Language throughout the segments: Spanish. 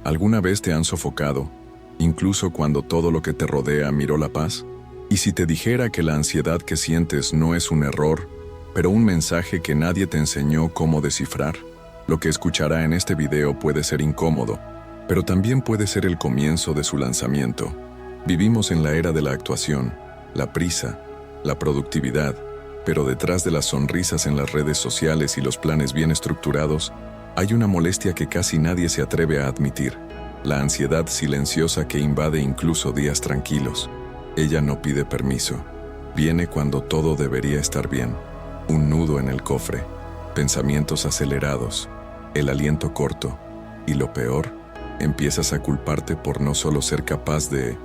¿Alguna vez te han sofocado, incluso cuando todo lo que te rodea miró la paz? ¿Y si te dijera que la ansiedad que sientes no es un error, pero un mensaje que nadie te enseñó cómo descifrar? Lo que escuchará en este video puede ser incómodo, pero también puede ser el comienzo de su lanzamiento. Vivimos en la era de la actuación, la prisa, la productividad, pero detrás de las sonrisas en las redes sociales y los planes bien estructurados, hay una molestia que casi nadie se atreve a admitir: la ansiedad silenciosa que invade incluso días tranquilos. Ella no pide permiso. Viene cuando todo debería estar bien. Un nudo en el cofre, pensamientos acelerados, el aliento corto, y lo peor, empiezas a culparte por no solo ser capaz de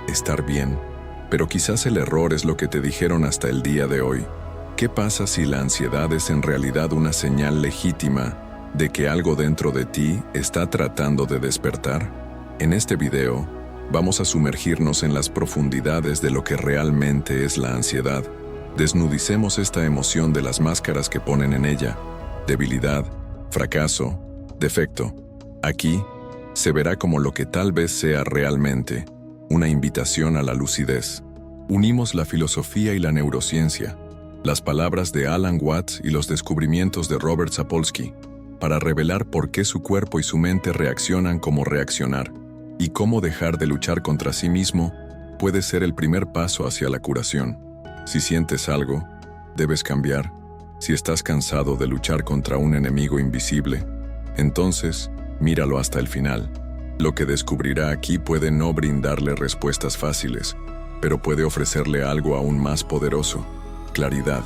estar bien, pero quizás el error es lo que te dijeron hasta el día de hoy. ¿Qué pasa si la ansiedad es en realidad una señal legítima de que algo dentro de ti está tratando de despertar? En este video, vamos a sumergirnos en las profundidades de lo que realmente es la ansiedad. Desnudicemos esta emoción de las máscaras que ponen en ella: debilidad, fracaso, defecto. Aquí se verá como lo que tal vez sea realmente una invitación a la lucidez. Unimos la filosofía y la neurociencia, las palabras de Alan Watts y los descubrimientos de Robert Sapolsky, para revelar por qué su cuerpo y su mente reaccionan como reaccionar, y cómo dejar de luchar contra sí mismo puede ser el primer paso hacia la curación. Si sientes algo, debes cambiar. Si estás cansado de luchar contra un enemigo invisible, entonces míralo hasta el final. Lo que descubrirá aquí puede no brindarle respuestas fáciles, pero puede ofrecerle algo aún más poderoso: claridad.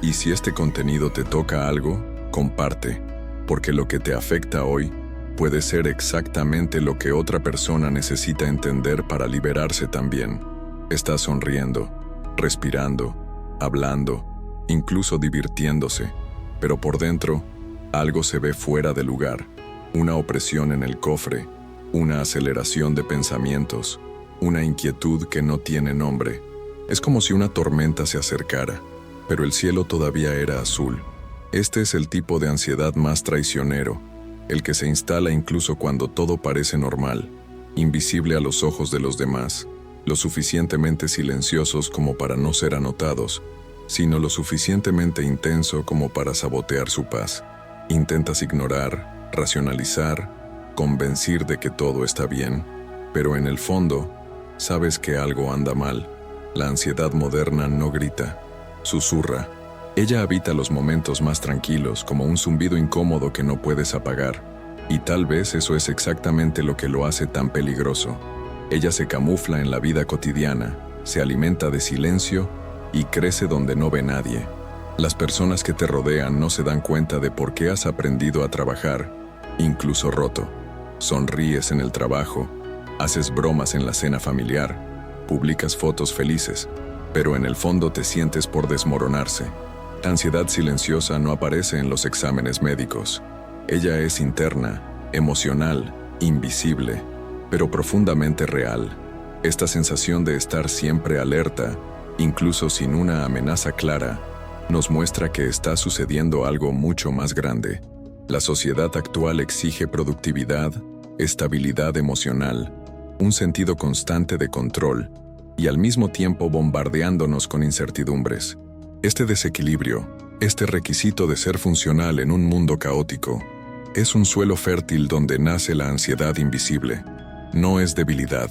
Y si este contenido te toca algo, comparte, porque lo que te afecta hoy puede ser exactamente lo que otra persona necesita entender para liberarse también. Estás sonriendo, respirando, hablando, incluso divirtiéndose, pero por dentro, algo se ve fuera de lugar. Una opresión en el cofre, una aceleración de pensamientos, una inquietud que no tiene nombre. Es como si una tormenta se acercara, pero el cielo todavía era azul. Este es el tipo de ansiedad más traicionero, el que se instala incluso cuando todo parece normal, invisible a los ojos de los demás, lo suficientemente silenciosos como para no ser anotados, sino lo suficientemente intenso como para sabotear su paz. Intentas ignorar, racionalizar, convencer de que todo está bien, pero en el fondo, sabes que algo anda mal. La ansiedad moderna no grita, susurra. Ella habita los momentos más tranquilos, como un zumbido incómodo que no puedes apagar. Y tal vez eso es exactamente lo que lo hace tan peligroso. Ella se camufla en la vida cotidiana, se alimenta de silencio y crece donde no ve nadie. Las personas que te rodean no se dan cuenta de por qué has aprendido a trabajar, incluso roto. Sonríes en el trabajo, haces bromas en la cena familiar, publicas fotos felices, pero en el fondo te sientes por desmoronarse. La ansiedad silenciosa no aparece en los exámenes médicos. Ella es interna, emocional, invisible, pero profundamente real. Esta sensación de estar siempre alerta, incluso sin una amenaza clara, nos muestra que está sucediendo algo mucho más grande. La sociedad actual exige productividad, estabilidad emocional, un sentido constante de control, y al mismo tiempo bombardeándonos con incertidumbres. Este desequilibrio, este requisito de ser funcional en un mundo caótico, es un suelo fértil donde nace la ansiedad invisible. No es debilidad,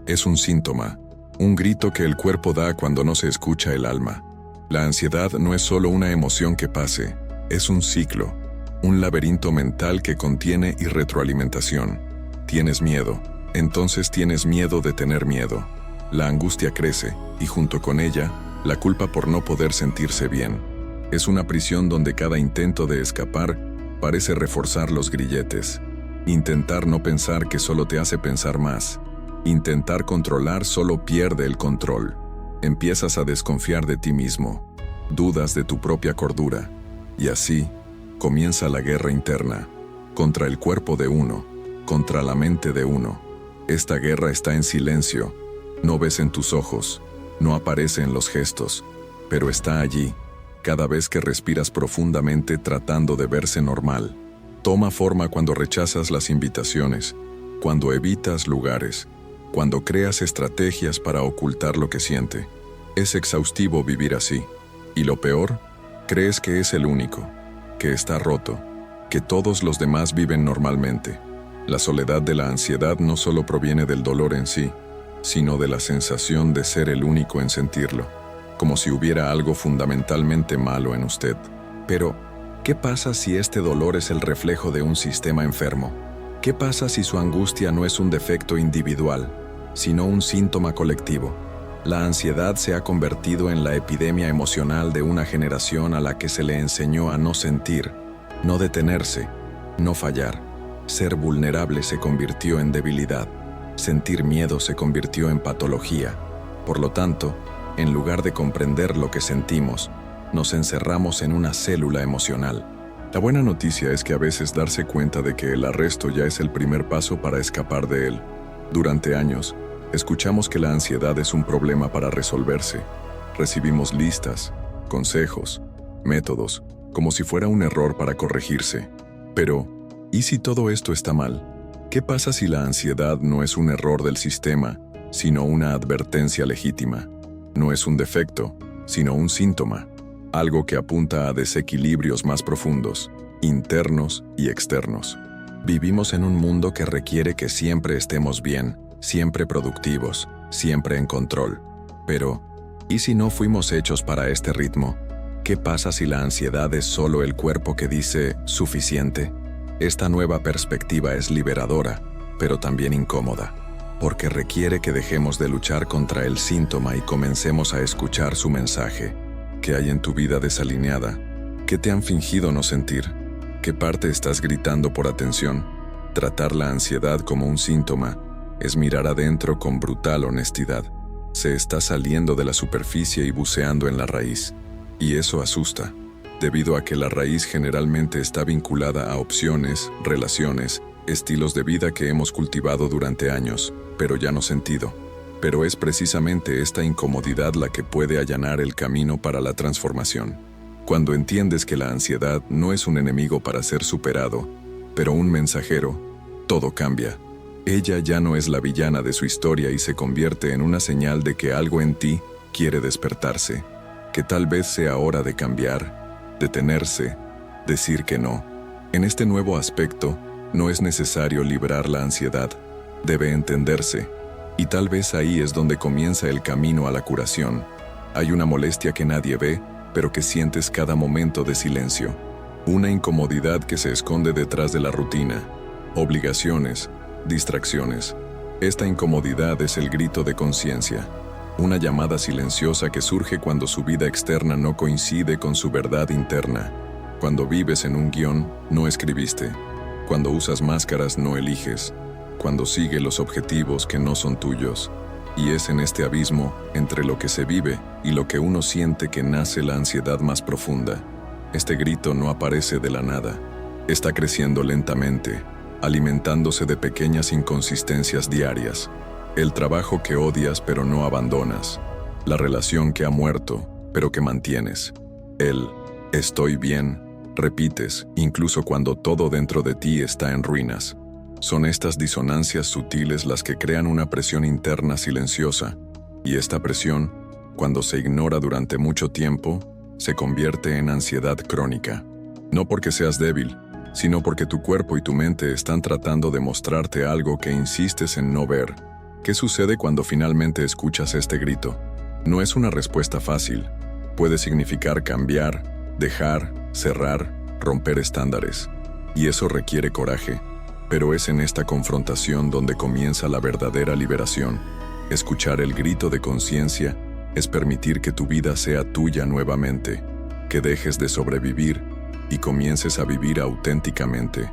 es un síntoma, un grito que el cuerpo da cuando no se escucha el alma. La ansiedad no es solo una emoción que pase, es un ciclo, un laberinto mental que contiene retroalimentación. Tienes miedo, entonces tienes miedo de tener miedo. La angustia crece, y junto con ella, la culpa por no poder sentirse bien. Es una prisión donde cada intento de escapar parece reforzar los grilletes. Intentar no pensar que solo te hace pensar más. Intentar controlar solo pierde el control. Empiezas a desconfiar de ti mismo. Dudas de tu propia cordura. Y así, comienza la guerra interna, contra el cuerpo de uno, contra la mente de uno. Esta guerra está en silencio, no ves en tus ojos, no aparece en los gestos, pero está allí, cada vez que respiras profundamente tratando de verse normal. Toma forma cuando rechazas las invitaciones, cuando evitas lugares, cuando creas estrategias para ocultar lo que siente. Es exhaustivo vivir así. Y lo peor, crees que es el único, que está roto, que todos los demás viven normalmente. La soledad de la ansiedad no solo proviene del dolor en sí, sino de la sensación de ser el único en sentirlo, como si hubiera algo fundamentalmente malo en usted. Pero, ¿qué pasa si este dolor es el reflejo de un sistema enfermo? ¿Qué pasa si su angustia no es un defecto individual, sino un síntoma colectivo? La ansiedad se ha convertido en la epidemia emocional de una generación a la que se le enseñó a no sentir, no detenerse, no fallar. Ser vulnerable se convirtió en debilidad. Sentir miedo se convirtió en patología. Por lo tanto, en lugar de comprender lo que sentimos, nos encerramos en una célula emocional. La buena noticia es que a veces darse cuenta de que el arresto ya es el primer paso para escapar de él. Durante años, escuchamos que la ansiedad es un problema para resolverse. Recibimos listas, consejos, métodos, como si fuera un error para corregirse. Pero, ¿y si todo esto está mal? ¿Qué pasa si la ansiedad no es un error del sistema, sino una advertencia legítima? No es un defecto, sino un síntoma, algo que apunta a desequilibrios más profundos, internos y externos. Vivimos en un mundo que requiere que siempre estemos bien, siempre productivos, siempre en control. Pero, ¿y si no fuimos hechos para este ritmo? ¿Qué pasa si la ansiedad es solo el cuerpo que dice suficiente? Esta nueva perspectiva es liberadora, pero también incómoda, porque requiere que dejemos de luchar contra el síntoma y comencemos a escuchar su mensaje. ¿Qué hay en tu vida desalineada? ¿Qué te han fingido no sentir? ¿Qué parte estás gritando por atención? Tratar la ansiedad como un síntoma es mirar adentro con brutal honestidad. Se está saliendo de la superficie y buceando en la raíz, y eso asusta, debido a que la raíz generalmente está vinculada a opciones, relaciones, estilos de vida que hemos cultivado durante años, pero ya no sentido. Pero es precisamente esta incomodidad la que puede allanar el camino para la transformación. Cuando entiendes que la ansiedad no es un enemigo para ser superado, pero un mensajero, todo cambia. Ella ya no es la villana de su historia y se convierte en una señal de que algo en ti quiere despertarse, que tal vez sea hora de cambiar, detenerse, decir que no. En este nuevo aspecto, no es necesario librar la ansiedad, debe entenderse, y tal vez ahí es donde comienza el camino a la curación. Hay una molestia que nadie ve, pero que sientes cada momento de silencio. Una incomodidad que se esconde detrás de la rutina, obligaciones, distracciones. Esta incomodidad es el grito de conciencia. Una llamada silenciosa que surge cuando su vida externa no coincide con su verdad interna. Cuando vives en un guión, no escribiste. Cuando usas máscaras, no eliges. Cuando sigues los objetivos que no son tuyos. Y es en este abismo, entre lo que se vive y lo que uno siente, que nace la ansiedad más profunda. Este grito no aparece de la nada. Está creciendo lentamente, alimentándose de pequeñas inconsistencias diarias. El trabajo que odias pero no abandonas. La relación que ha muerto, pero que mantienes. El estoy bien, repites, incluso cuando todo dentro de ti está en ruinas. Son estas disonancias sutiles las que crean una presión interna silenciosa, y esta presión, cuando se ignora durante mucho tiempo, se convierte en ansiedad crónica. No porque seas débil, sino porque tu cuerpo y tu mente están tratando de mostrarte algo que insistes en no ver. ¿Qué sucede cuando finalmente escuchas este grito? No es una respuesta fácil. Puede significar cambiar, dejar, cerrar, romper estándares. Y eso requiere coraje. Pero es en esta confrontación donde comienza la verdadera liberación. Escuchar el grito de conciencia es permitir que tu vida sea tuya nuevamente, que dejes de sobrevivir y comiences a vivir auténticamente.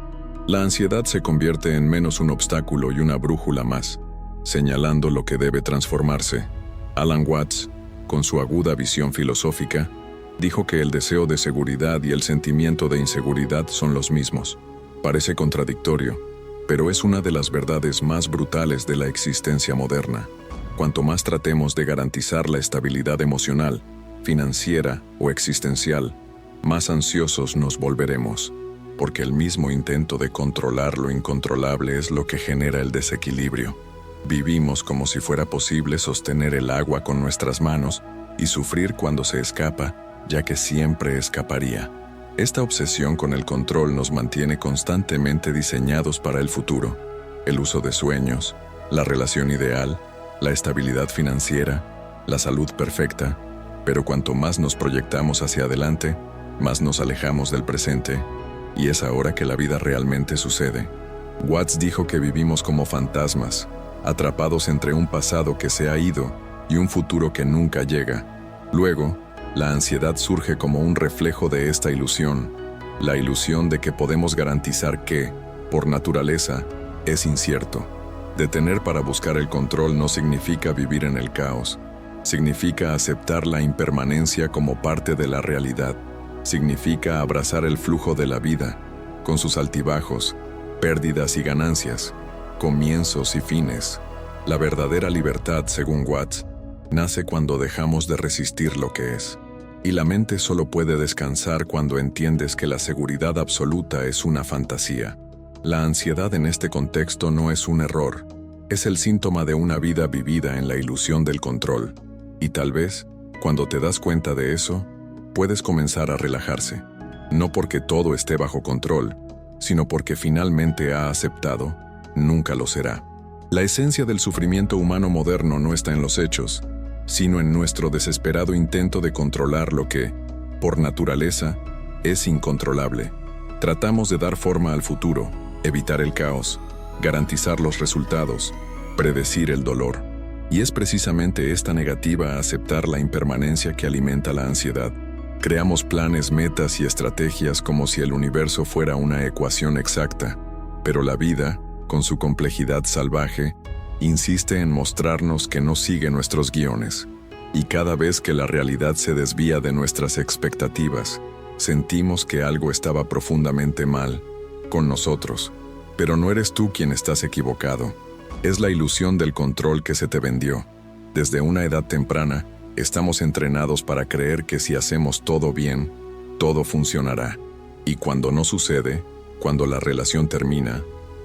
La ansiedad se convierte en menos un obstáculo y una brújula más, señalando lo que debe transformarse. Alan Watts, con su aguda visión filosófica, dijo que el deseo de seguridad y el sentimiento de inseguridad son los mismos. Parece contradictorio, pero es una de las verdades más brutales de la existencia moderna. Cuanto más tratemos de garantizar la estabilidad emocional, financiera o existencial, más ansiosos nos volveremos. porque el mismo intento de controlar lo incontrolable es lo que genera el desequilibrio. Vivimos como si fuera posible sostener el agua con nuestras manos y sufrir cuando se escapa, ya que siempre escaparía. Esta obsesión con el control nos mantiene constantemente diseñados para el futuro. El uso de sueños, la relación ideal, la estabilidad financiera, la salud perfecta, pero cuanto más nos proyectamos hacia adelante, más nos alejamos del presente, y es ahora que la vida realmente sucede. Watts dijo que vivimos como fantasmas, atrapados entre un pasado que se ha ido y un futuro que nunca llega. Luego, la ansiedad surge como un reflejo de esta ilusión, la ilusión de que podemos garantizar que, por naturaleza, es incierto. Detener para buscar el control no significa vivir en el caos, significa aceptar la impermanencia como parte de la realidad, significa abrazar el flujo de la vida, con sus altibajos, pérdidas y ganancias, comienzos y fines. La verdadera libertad, según Watts, nace cuando dejamos de resistir lo que es. Y la mente solo puede descansar cuando entiendes que la seguridad absoluta es una fantasía. La ansiedad en este contexto no es un error, es el síntoma de una vida vivida en la ilusión del control. Y tal vez, cuando te das cuenta de eso, puedes comenzar a relajarse. No porque todo esté bajo control, sino porque finalmente ha aceptado, nunca lo será. La esencia del sufrimiento humano moderno no está en los hechos, sino en nuestro desesperado intento de controlar lo que, por naturaleza, es incontrolable. Tratamos de dar forma al futuro, evitar el caos, garantizar los resultados, predecir el dolor. Y es precisamente esta negativa a aceptar la impermanencia que alimenta la ansiedad. Creamos planes, metas y estrategias como si el universo fuera una ecuación exacta, pero la vida, con su complejidad salvaje, insiste en mostrarnos que no sigue nuestros guiones. Y cada vez que la realidad se desvía de nuestras expectativas, sentimos que algo estaba profundamente mal con nosotros. Pero no eres tú quien estás equivocado. Es la ilusión del control que se te vendió. Desde una edad temprana, estamos entrenados para creer que si hacemos todo bien, todo funcionará. Y cuando no sucede, cuando la relación termina,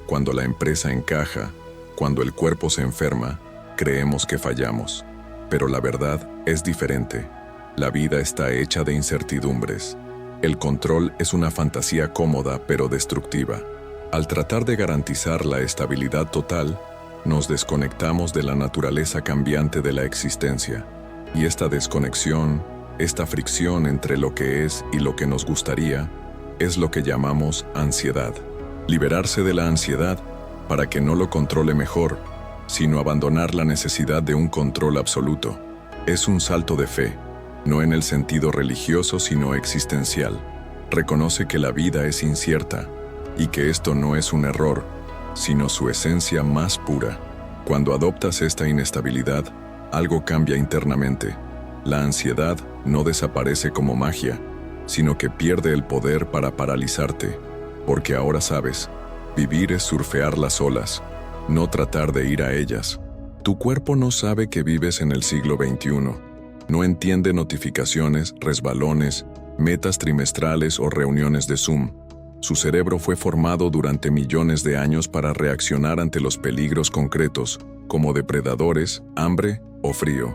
cuando la empresa encaja, cuando el cuerpo se enferma, creemos que fallamos. Pero la verdad es diferente. La vida está hecha de incertidumbres. El control es una fantasía cómoda pero destructiva. Al tratar de garantizar la estabilidad total, nos desconectamos de la naturaleza cambiante de la existencia. Y esta desconexión, esta fricción entre lo que es y lo que nos gustaría, es lo que llamamos ansiedad. Liberarse de la ansiedad para que no lo controle mejor, sino abandonar la necesidad de un control absoluto. Es un salto de fe, no en el sentido religioso sino existencial. Reconoce que la vida es incierta y que esto no es un error, sino su esencia más pura. Cuando adoptas esta inestabilidad, algo cambia internamente. La ansiedad no desaparece como magia, sino que pierde el poder para paralizarte, porque ahora sabes, vivir es surfear las olas, no tratar de ir a ellas. Tu cuerpo no sabe que vives en el siglo XXI. No entiende notificaciones, resbalones, metas trimestrales o reuniones de Zoom. Su cerebro fue formado durante millones de años para reaccionar ante los peligros concretos, como depredadores, hambre o frío.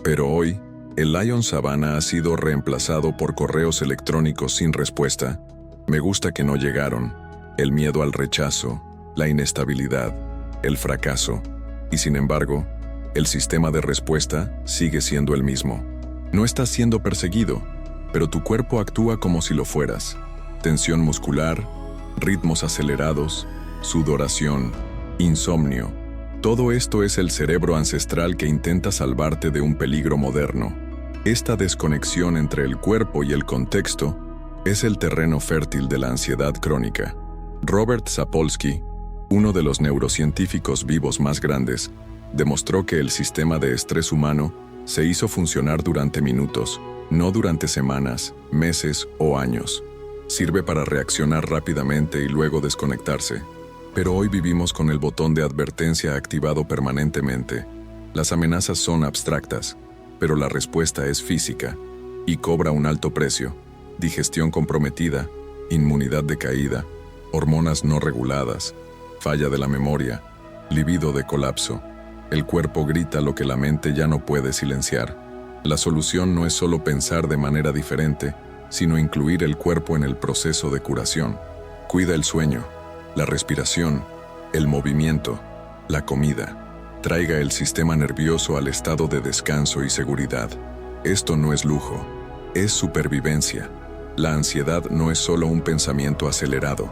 Pero hoy, el Lion Savannah ha sido reemplazado por correos electrónicos sin respuesta. Me gusta que no llegaron. El miedo al rechazo, la inestabilidad, el fracaso. Y sin embargo, el sistema de respuesta sigue siendo el mismo. No estás siendo perseguido, pero tu cuerpo actúa como si lo fueras. Tensión muscular, ritmos acelerados, sudoración, insomnio. Todo esto es el cerebro ancestral que intenta salvarte de un peligro moderno. Esta desconexión entre el cuerpo y el contexto es el terreno fértil de la ansiedad crónica. Robert Sapolsky, uno de los neurocientíficos vivos más grandes, demostró que el sistema de estrés humano se hizo funcionar durante minutos, no durante semanas, meses o años. Sirve para reaccionar rápidamente y luego desconectarse. Pero hoy vivimos con el botón de advertencia activado permanentemente. Las amenazas son abstractas, pero la respuesta es física y cobra un alto precio. Digestión comprometida, inmunidad decaída, hormonas no reguladas, falla de la memoria, libido de colapso. El cuerpo grita lo que la mente ya no puede silenciar. La solución no es solo pensar de manera diferente, sino incluir el cuerpo en el proceso de curación. Cuida el sueño, la respiración, el movimiento, la comida. Traiga el sistema nervioso al estado de descanso y seguridad. Esto no es lujo, es supervivencia. La ansiedad no es solo un pensamiento acelerado,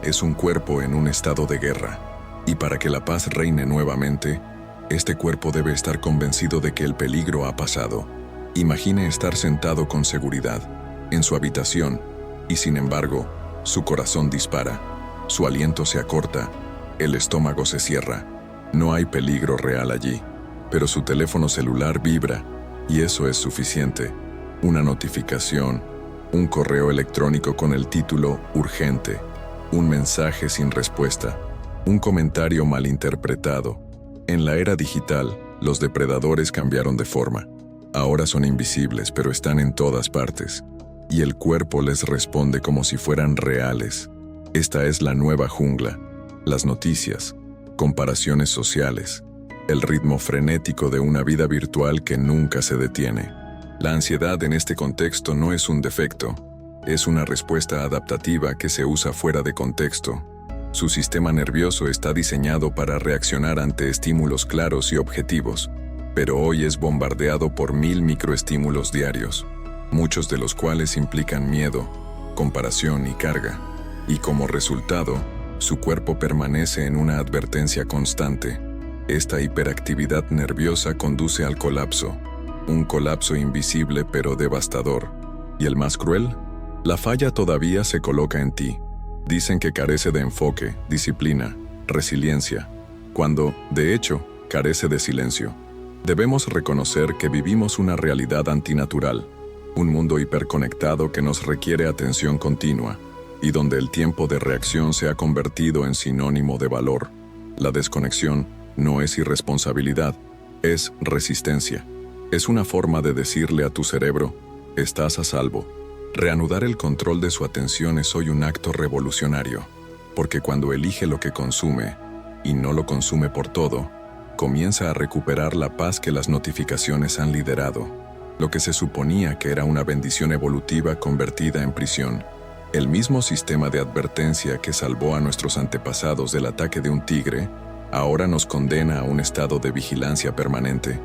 es un cuerpo en un estado de guerra. Y para que la paz reine nuevamente, este cuerpo debe estar convencido de que el peligro ha pasado. Imagine estar sentado con seguridad, en su habitación, y sin embargo, su corazón dispara, su aliento se acorta, el estómago se cierra. No hay peligro real allí, pero su teléfono celular vibra, y eso es suficiente. Una notificación, un correo electrónico con el título urgente, un mensaje sin respuesta, un comentario malinterpretado. En la era digital, los depredadores cambiaron de forma. Ahora son invisibles, pero están en todas partes. Y el cuerpo les responde como si fueran reales. Esta es la nueva jungla. Las noticias, comparaciones sociales, el ritmo frenético de una vida virtual que nunca se detiene. La ansiedad en este contexto no es un defecto, es una respuesta adaptativa que se usa fuera de contexto. Su sistema nervioso está diseñado para reaccionar ante estímulos claros y objetivos, pero hoy es bombardeado por 1000 microestímulos diarios, muchos de los cuales implican miedo, comparación y carga, y como resultado, su cuerpo permanece en una advertencia constante. Esta hiperactividad nerviosa conduce al colapso, un colapso invisible pero devastador. ¿Y el más cruel? La falla todavía se coloca en ti. Dicen que carece de enfoque, disciplina, resiliencia, cuando, de hecho, carece de silencio. Debemos reconocer que vivimos una realidad antinatural, un mundo hiperconectado que nos requiere atención continua, y donde el tiempo de reacción se ha convertido en sinónimo de valor. La desconexión no es irresponsabilidad, es resistencia. Es una forma de decirle a tu cerebro, estás a salvo. Reanudar el control de su atención es hoy un acto revolucionario, porque cuando elige lo que consume, y no lo consume por todo, comienza a recuperar la paz que las notificaciones han liderado, lo que se suponía que era una bendición evolutiva convertida en prisión. El mismo sistema de advertencia que salvó a nuestros antepasados del ataque de un tigre, ahora nos condena a un estado de vigilancia permanente.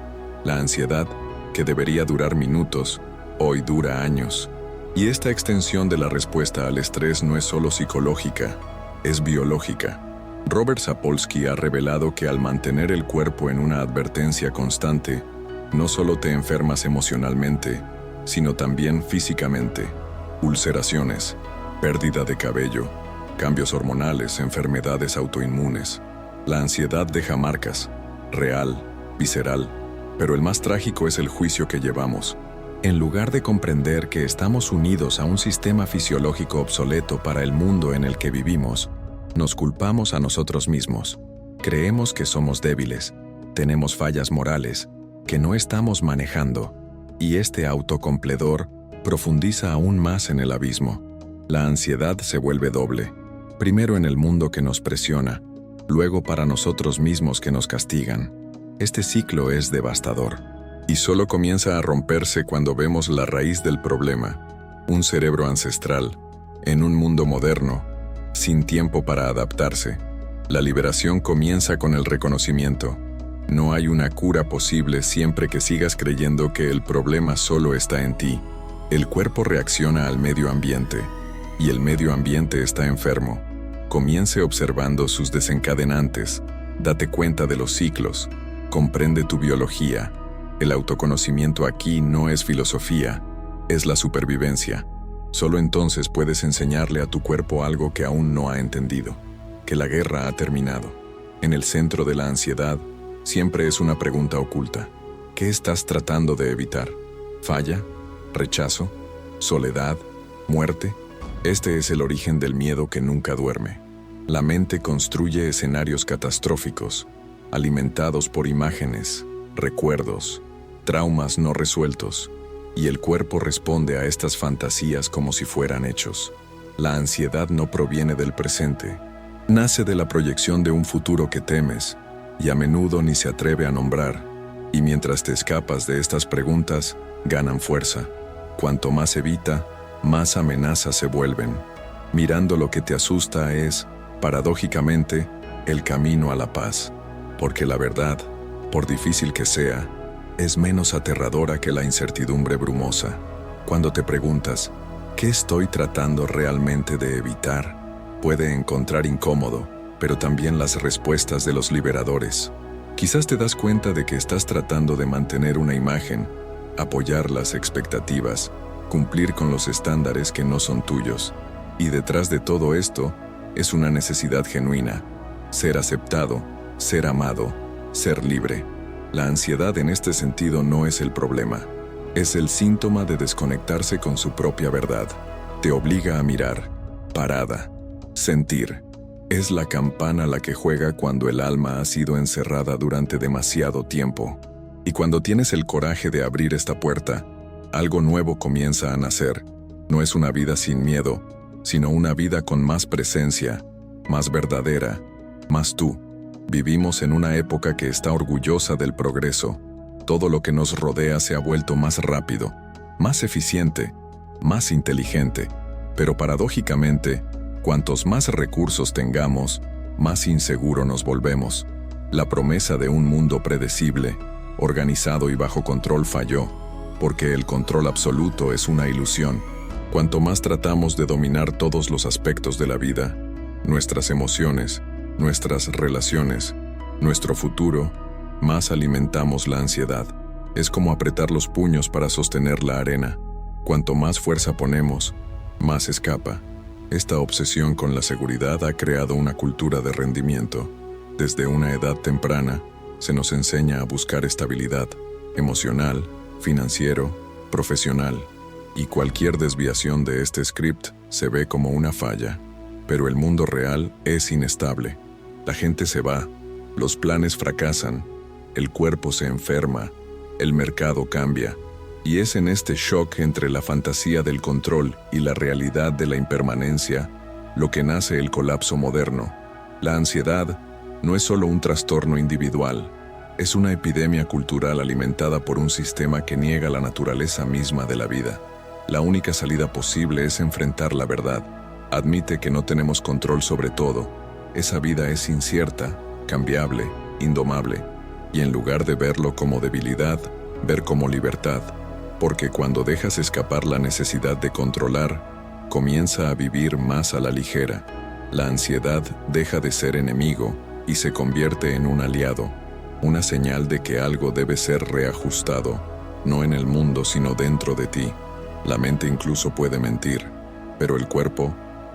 La ansiedad, que debería durar minutos, hoy dura años. Y esta extensión de la respuesta al estrés no es solo psicológica, es biológica. Robert Sapolsky ha revelado que al mantener el cuerpo en una advertencia constante, no solo te enfermas emocionalmente, sino también físicamente. Ulceraciones, pérdida de cabello, cambios hormonales, enfermedades autoinmunes. La ansiedad deja marcas, real, visceral, pero el más trágico es el juicio que llevamos. En lugar de comprender que estamos unidos a un sistema fisiológico obsoleto para el mundo en el que vivimos, nos culpamos a nosotros mismos. Creemos que somos débiles, tenemos fallas morales, que no estamos manejando, y este autocompledor profundiza aún más en el abismo. La ansiedad se vuelve doble, primero en el mundo que nos presiona, luego para nosotros mismos que nos castigan. Este ciclo es devastador. Y solo comienza a romperse cuando vemos la raíz del problema, un cerebro ancestral, en un mundo moderno, sin tiempo para adaptarse. La liberación comienza con el reconocimiento. No hay una cura posible siempre que sigas creyendo que el problema solo está en ti. El cuerpo reacciona al medio ambiente, y el medio ambiente está enfermo. Comience observando sus desencadenantes, date cuenta de los ciclos, comprende tu biología. El autoconocimiento aquí no es filosofía, es la supervivencia. Solo entonces puedes enseñarle a tu cuerpo algo que aún no ha entendido, que la guerra ha terminado. En el centro de la ansiedad, siempre es una pregunta oculta. ¿Qué estás tratando de evitar? ¿Falla? ¿Rechazo? ¿Soledad? ¿Muerte? Este es el origen del miedo que nunca duerme. La mente construye escenarios catastróficos, alimentados por imágenes, recuerdos, traumas no resueltos, y el cuerpo responde a estas fantasías como si fueran hechos. La ansiedad no proviene del presente. Nace de la proyección de un futuro que temes, y a menudo ni se atreve a nombrar. Y mientras te escapas de estas preguntas, ganan fuerza. Cuanto más evita, más amenazas se vuelven. Mirando lo que te asusta es, paradójicamente, el camino a la paz. Porque la verdad, por difícil que sea, es menos aterradora que la incertidumbre brumosa. Cuando te preguntas, ¿qué estoy tratando realmente de evitar? Puede encontrar incómodo, pero también las respuestas de los liberadores. Quizás te das cuenta de que estás tratando de mantener una imagen, apoyar las expectativas, cumplir con los estándares que no son tuyos. Y detrás de todo esto es una necesidad genuina: ser aceptado, ser amado, ser libre. La ansiedad en este sentido no es el problema. Es el síntoma de desconectarse con su propia verdad. Te obliga a mirar, parada, sentir. Es la campana la que juega cuando el alma ha sido encerrada durante demasiado tiempo. Y cuando tienes el coraje de abrir esta puerta, algo nuevo comienza a nacer. No es una vida sin miedo, sino una vida con más presencia, más verdadera, más tú. Vivimos en una época que está orgullosa del progreso. Todo lo que nos rodea se ha vuelto más rápido, más eficiente, más inteligente. Pero paradójicamente, cuantos más recursos tengamos, más inseguro nos volvemos. La promesa de un mundo predecible, organizado y bajo control falló, porque el control absoluto es una ilusión. Cuanto más tratamos de dominar todos los aspectos de la vida, nuestras emociones, nuestras relaciones, nuestro futuro, más alimentamos la ansiedad. Es como apretar los puños para sostener la arena. Cuanto más fuerza ponemos, más escapa. Esta obsesión con la seguridad ha creado una cultura de rendimiento. Desde una edad temprana, se nos enseña a buscar estabilidad emocional, financiero, profesional, y cualquier desviación de este script se ve como una falla. Pero el mundo real es inestable. La gente se va, los planes fracasan, el cuerpo se enferma, el mercado cambia, y es en este shock entre la fantasía del control y la realidad de la impermanencia lo que nace el colapso moderno. La ansiedad no es solo un trastorno individual, es una epidemia cultural alimentada por un sistema que niega la naturaleza misma de la vida. La única salida posible es enfrentar la verdad. Admite que no tenemos control sobre todo. Esa vida es incierta, cambiable, indomable. Y en lugar de verlo como debilidad, ver como libertad. Porque cuando dejas escapar la necesidad de controlar, comienza a vivir más a la ligera. La ansiedad deja de ser enemigo y se convierte en un aliado, una señal de que algo debe ser reajustado, no en el mundo sino dentro de ti. La mente incluso puede mentir, pero el cuerpo,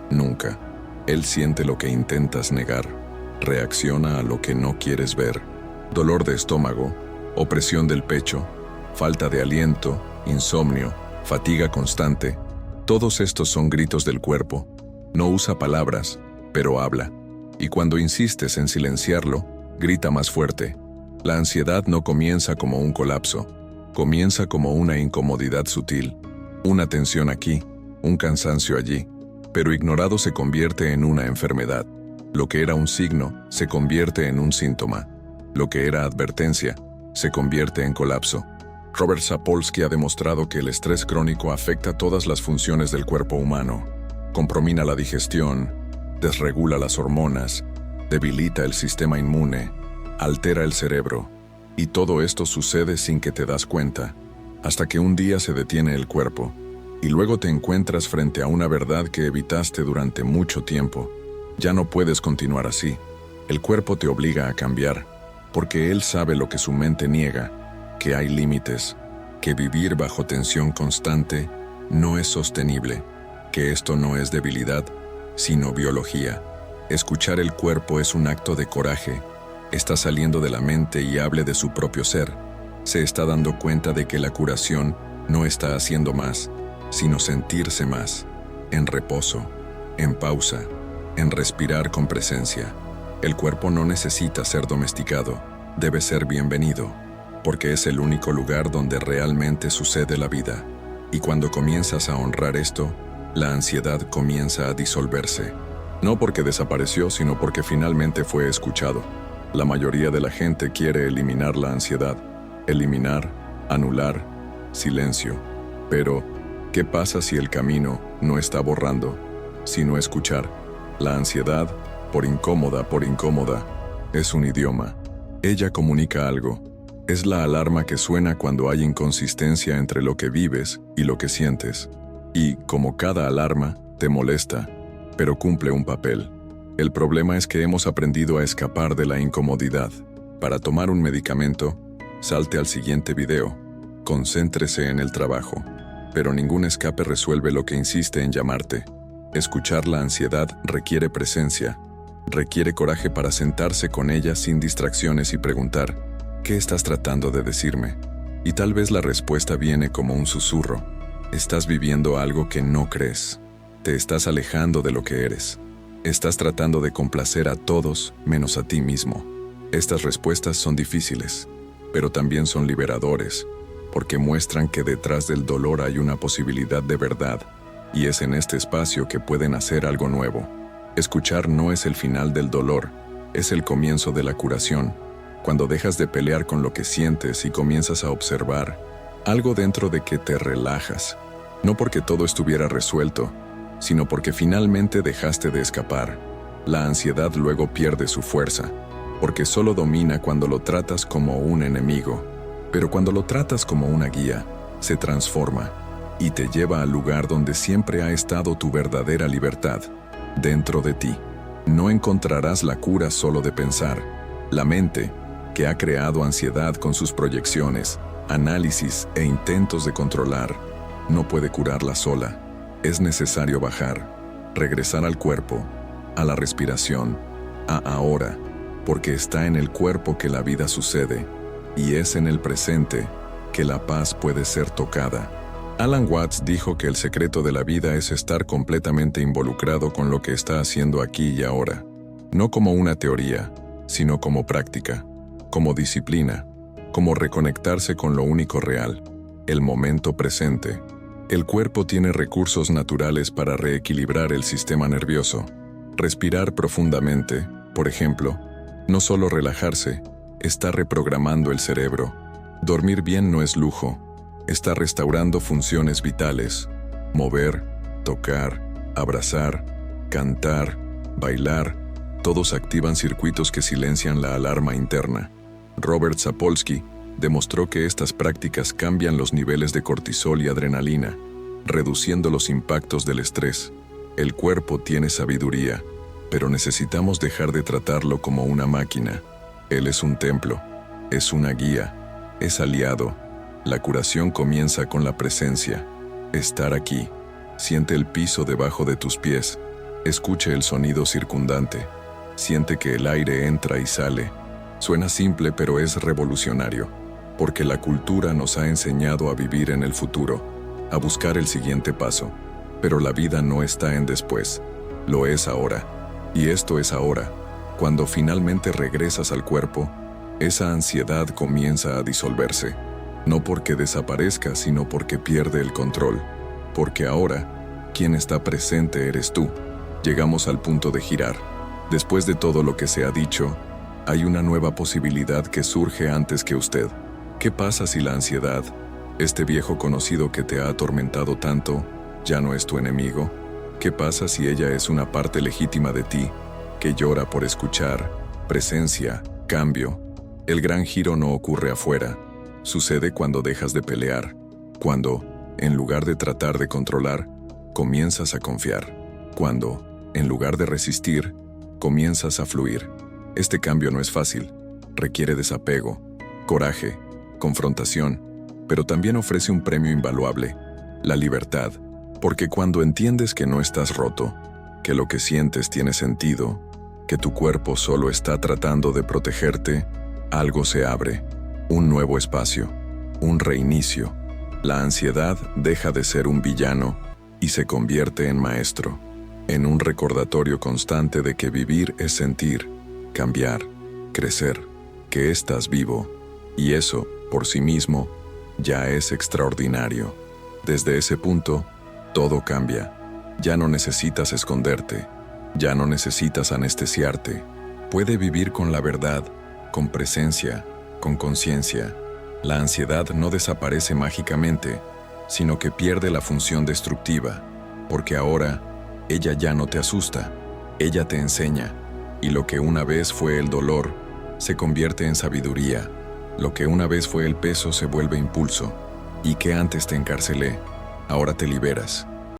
nunca. Él siente lo que intentas negar, reacciona a lo que no quieres ver. Dolor de estómago, opresión del pecho, falta de aliento, insomnio, fatiga constante. Todos estos son gritos del cuerpo. No usa palabras, pero habla. Y cuando insistes en silenciarlo, grita más fuerte. La ansiedad no comienza como un colapso, comienza como una incomodidad sutil, una tensión aquí, un cansancio allí, pero ignorado se convierte en una enfermedad. Lo que era un signo se convierte en un síntoma. Lo que era advertencia se convierte en colapso. Robert Sapolsky ha demostrado que el estrés crónico afecta todas las funciones del cuerpo humano. Compromina la digestión, desregula las hormonas, debilita el sistema inmune, altera el cerebro. Y todo esto sucede sin que te das cuenta, hasta que un día se detiene el cuerpo, y luego te encuentras frente a una verdad que evitaste durante mucho tiempo. Ya no puedes continuar así. El cuerpo te obliga a cambiar, porque él sabe lo que su mente niega, que hay límites, que vivir bajo tensión constante no es sostenible, que esto no es debilidad, sino biología. Escuchar el cuerpo es un acto de coraje. Está saliendo de la mente y hable de su propio ser. Se está dando cuenta de que la curación no está haciendo más, sino sentirse más, en reposo, en pausa, en respirar con presencia. El cuerpo no necesita ser domesticado, debe ser bienvenido, porque es el único lugar donde realmente sucede la vida. Y cuando comienzas a honrar esto, la ansiedad comienza a disolverse. No porque desapareció, sino porque finalmente fue escuchado. La mayoría de la gente quiere eliminar la ansiedad. Eliminar, anular, silencio. Pero, ¿qué pasa si el camino no está borrando, sino escuchar? La ansiedad, por incómoda, es un idioma. Ella comunica algo. Es la alarma que suena cuando hay inconsistencia entre lo que vives y lo que sientes. Y, como cada alarma, te molesta, pero cumple un papel. El problema es que hemos aprendido a escapar de la incomodidad. Para tomar un medicamento, salte al siguiente video. Concéntrese en el trabajo. Pero ningún escape resuelve lo que insiste en llamarte. Escuchar la ansiedad requiere presencia. Requiere coraje para sentarse con ella sin distracciones y preguntar, ¿qué estás tratando de decirme? Y tal vez la respuesta viene como un susurro. Estás viviendo algo que no crees. Te estás alejando de lo que eres. Estás tratando de complacer a todos menos a ti mismo. Estas respuestas son difíciles, pero también son liberadores, porque muestran que detrás del dolor hay una posibilidad de verdad, y es en este espacio que pueden hacer algo nuevo. Escuchar no es el final del dolor, es el comienzo de la curación. Cuando dejas de pelear con lo que sientes y comienzas a observar, algo dentro de que te relajas, no porque todo estuviera resuelto, sino porque finalmente dejaste de escapar. La ansiedad luego pierde su fuerza, porque solo domina cuando lo tratas como un enemigo. Pero cuando lo tratas como una guía, se transforma y te lleva al lugar donde siempre ha estado tu verdadera libertad, dentro de ti. No encontrarás la cura solo de pensar. La mente, que ha creado ansiedad con sus proyecciones, análisis e intentos de controlar, no puede curarla sola. Es necesario bajar, regresar al cuerpo, a la respiración, a ahora, porque está en el cuerpo que la vida sucede, y es en el presente que la paz puede ser tocada. Alan Watts dijo que el secreto de la vida es estar completamente involucrado con lo que está haciendo aquí y ahora, no como una teoría, sino como práctica, como disciplina, como reconectarse con lo único real, el momento presente. El cuerpo tiene recursos naturales para reequilibrar el sistema nervioso. Respirar profundamente, por ejemplo, no solo relajarse, está reprogramando el cerebro. Dormir bien no es lujo, está restaurando funciones vitales. Mover, tocar, abrazar, cantar, bailar, todos activan circuitos que silencian la alarma interna. Robert Sapolsky demostró que estas prácticas cambian los niveles de cortisol y adrenalina, reduciendo los impactos del estrés. El cuerpo tiene sabiduría, pero necesitamos dejar de tratarlo como una máquina. Él es un templo, es una guía, es aliado. La curación comienza con la presencia. Estar aquí. Siente el piso debajo de tus pies. Escuche el sonido circundante. Siente que el aire entra y sale. Suena simple, pero es revolucionario, porque la cultura nos ha enseñado a vivir en el futuro, a buscar el siguiente paso. Pero la vida no está en después, lo es ahora. Y esto es ahora. Cuando finalmente regresas al cuerpo, esa ansiedad comienza a disolverse. No porque desaparezca, sino porque pierde el control. Porque ahora, quien está presente eres tú. Llegamos al punto de girar. Después de todo lo que se ha dicho, hay una nueva posibilidad que surge antes que usted. ¿Qué pasa si la ansiedad, este viejo conocido que te ha atormentado tanto, ya no es tu enemigo? ¿Qué pasa si ella es una parte legítima de ti, que llora por escuchar, presencia, cambio? El gran giro no ocurre afuera. Sucede cuando dejas de pelear, cuando, en lugar de tratar de controlar, comienzas a confiar. Cuando, en lugar de resistir, comienzas a fluir. Este cambio no es fácil, requiere desapego, coraje, confrontación, pero también ofrece un premio invaluable, la libertad, porque cuando entiendes que no estás roto, que lo que sientes tiene sentido, que tu cuerpo solo está tratando de protegerte, algo se abre, un nuevo espacio, un reinicio. La ansiedad deja de ser un villano y se convierte en maestro, en un recordatorio constante de que vivir es sentir, cambiar, crecer, que estás vivo, y eso, por sí mismo, ya es extraordinario. Desde ese punto, todo cambia. Ya no necesitas esconderte, ya no necesitas anestesiarte. Puede vivir con la verdad, con presencia, con conciencia. La ansiedad no desaparece mágicamente, sino que pierde la función destructiva, porque ahora ella ya no te asusta, ella te enseña, y lo que una vez fue el dolor se convierte en sabiduría, lo que una vez fue el peso se vuelve impulso, y que antes te encarcelé, ahora te liberas.